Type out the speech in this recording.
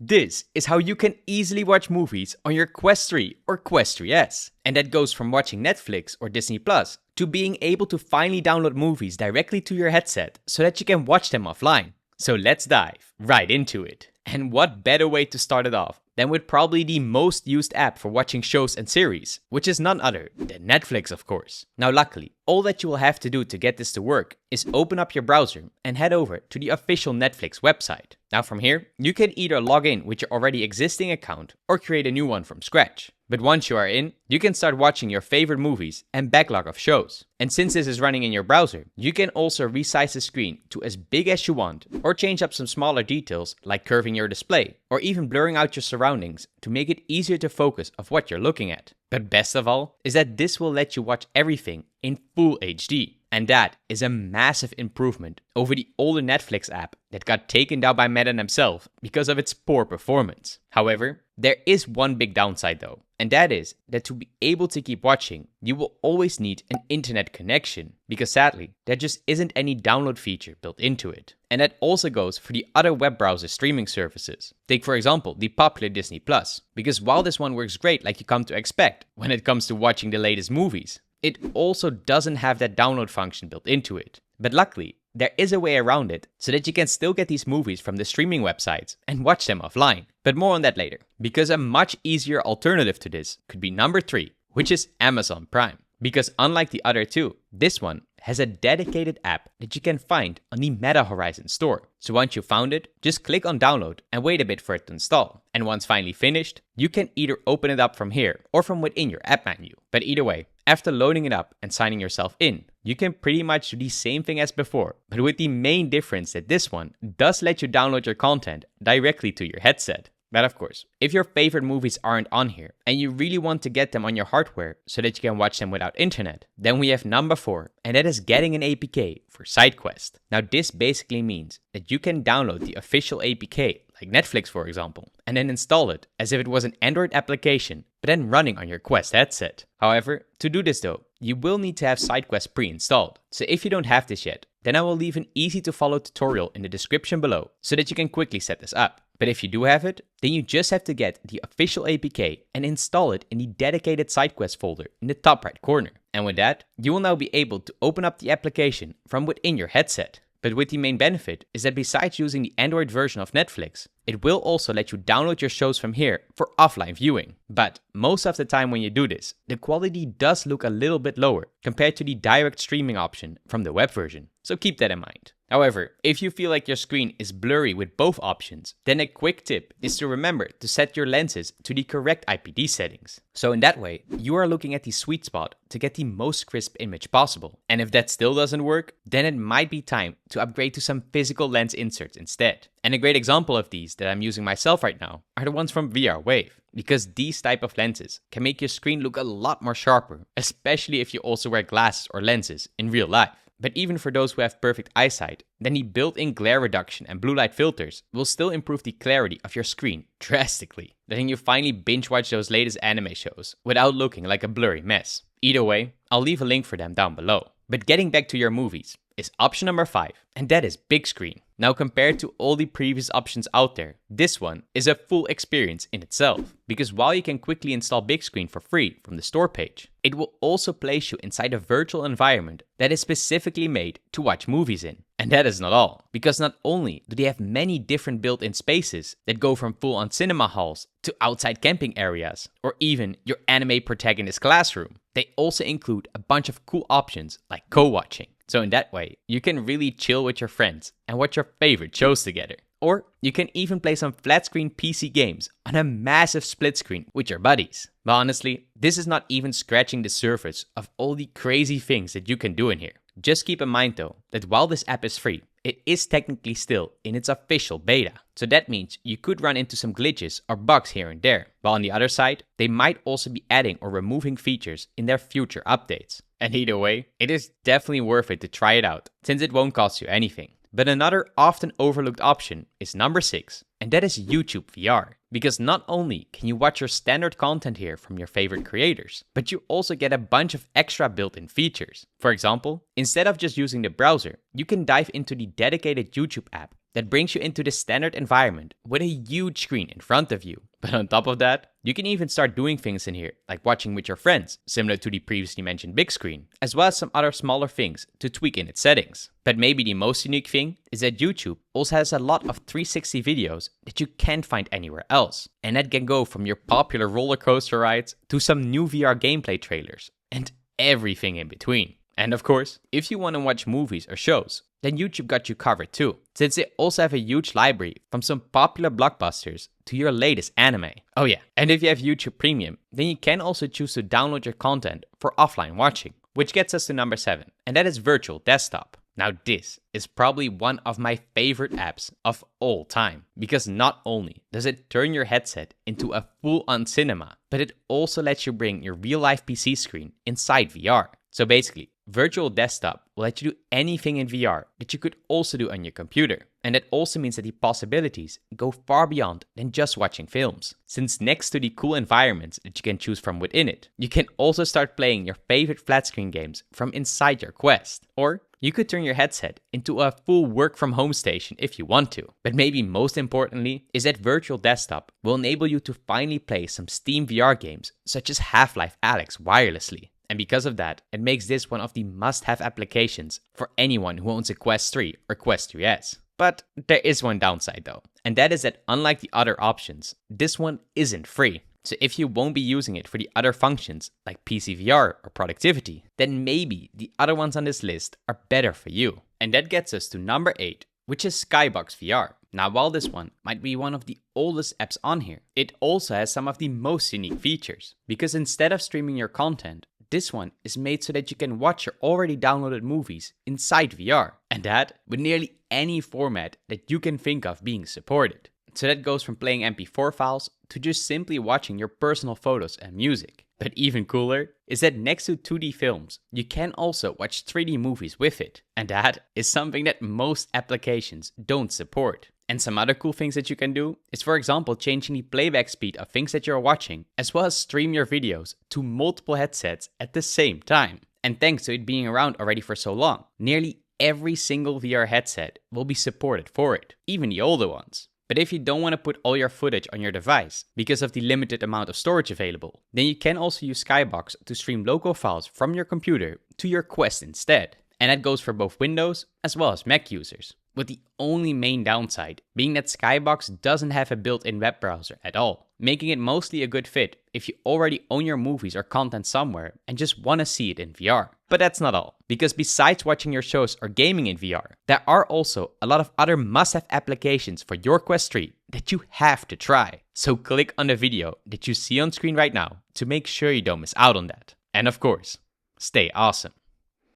This is how you can easily watch movies on your Quest 3 or Quest 3S. And that goes from watching Netflix or Disney Plus to being able to finally download movies directly to your headset so that you can watch them offline. So let's dive right into it. And what better way to start it off than with probably the most used app for watching shows and series, which is none other than Netflix, of course. Now luckily, all that you will have to do to get this to work is open up your browser and head over to the official Netflix website. Now from here, you can either log in with your already existing account or create a new one from scratch. But once you are in, you can start watching your favorite movies and backlog of shows. And since this is running in your browser, you can also resize the screen to as big as you want, or change up some smaller details like curving your display, or even blurring out your surroundings to make it easier to focus of what you're looking at. But best of all is that this will let you watch everything in full HD. And that is a massive improvement over the older Netflix app that got taken down by Meta themselves because of its poor performance. However, there is one big downside though, and that is that to be able to keep watching, you will always need an internet connection, because sadly, there just isn't any download feature built into it. And that also goes for the other web browser streaming services. Take for example the popular Disney Plus, because while this one works great like you come to expect when it comes to watching the latest movies, it also doesn't have that download function built into it. But luckily, there is a way around it so that you can still get these movies from the streaming websites and watch them offline. But more on that later, because a much easier alternative to this could be number 3, which is Amazon Prime. Because unlike the other two, this one has a dedicated app that you can find on the Meta Horizon store. So once you found it, just click on download and wait a bit for it to install. And once finally finished, you can either open it up from here or from within your app menu. But either way, after loading it up and signing yourself in, you can pretty much do the same thing as before, but with the main difference that this one does let you download your content directly to your headset. But of course, if your favorite movies aren't on here and you really want to get them on your hardware so that you can watch them without internet, then we have number 4, and that is getting an APK for SIDEQUEST. Now this basically means that you can download the official APK, like Netflix for example, and then install it as if it was an Android application, but then running on your Quest headset. However, to do this though, you will need to have SIDEQUEST pre-installed. So if you don't have this yet, then I will leave an easy to follow tutorial in the description below so that you can quickly set this up. But if you do have it, then you just have to get the official APK and install it in the dedicated SIDEQUEST folder in the top right corner. And with that, you will now be able to open up the application from within your headset. But with the main benefit is that besides using the Android version of Netflix, it will also let you download your shows from here for offline viewing. But most of the time when you do this, the quality does look a little bit lower compared to the direct streaming option from the web version. So keep that in mind. However, if you feel like your screen is blurry with both options, then a quick tip is to remember to set your lenses to the correct IPD settings. So in that way, you are looking at the sweet spot to get the most crisp image possible. And if that still doesn't work, then it might be time to upgrade to some physical lens inserts instead. And a great example of these that I'm using myself right now are the ones from VRWave, because these type of lenses can make your screen look a lot more sharper, especially if you also wear glasses or lenses in real life. But even for those who have perfect eyesight, then the built-in glare reduction and blue light filters will still improve the clarity of your screen drastically, letting you finally binge watch those latest anime shows without looking like a blurry mess. Either way, I'll leave a link for them down below. But getting back to your movies is option number 5, and that is big screen. Now compared to all the previous options out there, this one is a full experience in itself, because while you can quickly install big screen for free from the store page, it will also place you inside a virtual environment that is specifically made to watch movies in. And that is not all, because not only do they have many different built-in spaces that go from full-on cinema halls to outside camping areas, or even your anime protagonist classroom, they also include a bunch of cool options like co-watching. So in that way, you can really chill with your friends and watch your favorite shows together. Or you can even play some flat screen PC games on a massive split screen with your buddies. But honestly, this is not even scratching the surface of all the crazy things that you can do in here. Just keep in mind though, that while this app is free, it is technically still in its official beta. So that means you could run into some glitches or bugs here and there. While on the other side, they might also be adding or removing features in their future updates. And either way, it is definitely worth it to try it out, since it won't cost you anything. But another often overlooked option is number 6, and that is YouTube VR. Because not only can you watch your standard content here from your favorite creators, but you also get a bunch of extra built-in features. For example, instead of just using the browser, you can dive into the dedicated YouTube app that brings you into the standard environment with a huge screen in front of you. But on top of that, you can even start doing things in here, like watching with your friends, similar to the previously mentioned big screen, as well as some other smaller things to tweak in its settings. But maybe the most unique thing is that YouTube also has a lot of 360 videos that you can't find anywhere else. And that can go from your popular roller coaster rides to some new VR gameplay trailers, and everything in between. And of course, if you want to watch movies or shows, then YouTube got you covered too, since they also have a huge library from some popular blockbusters to your latest anime. Oh yeah, and if you have YouTube Premium, then you can also choose to download your content for offline watching, which gets us to number 7, and that is Virtual Desktop. Now this is probably one of my favorite apps of all time, because not only does it turn your headset into a full-on cinema, but it also lets you bring your real-life PC screen inside VR. So basically, Virtual Desktop will let you do anything in VR that you could also do on your computer. And that also means that the possibilities go far beyond than just watching films. Since next to the cool environments that you can choose from within it, you can also start playing your favorite flat screen games from inside your Quest. Or you could turn your headset into a full work from home station if you want to. But maybe most importantly is that Virtual Desktop will enable you to finally play some Steam VR games such as Half-Life Alyx wirelessly. And because of that, it makes this one of the must-have applications for anyone who owns a Quest 3 or Quest 3S. But there is one downside though, and that is that unlike the other options, this one isn't free. So if you won't be using it for the other functions like PC VR or productivity, then maybe the other ones on this list are better for you. And that gets us to number 8, which is Skybox VR. Now while this one might be one of the oldest apps on here, it also has some of the most unique features. Because instead of streaming your content, this one is made so that you can watch your already downloaded movies inside VR. And that with nearly any format that you can think of being supported. So that goes from playing MP4 files to just simply watching your personal photos and music. But even cooler is that next to 2D films, you can also watch 3D movies with it. And that is something that most applications don't support. And some other cool things that you can do is, for example, changing the playback speed of things that you're watching, as well as stream your videos to multiple headsets at the same time. And thanks to it being around already for so long, nearly every single VR headset will be supported for it, even the older ones. But if you don't want to put all your footage on your device because of the limited amount of storage available, then you can also use Skybox to stream local files from your computer to your Quest instead. And that goes for both Windows as well as Mac users. With the only main downside being that Skybox doesn't have a built-in web browser at all, making it mostly a good fit if you already own your movies or content somewhere and just want to see it in VR. But that's not all, because besides watching your shows or gaming in VR, there are also a lot of other must-have applications for your Quest 3 that you have to try. So click on the video that you see on screen right now to make sure you don't miss out on that. And of course, stay awesome.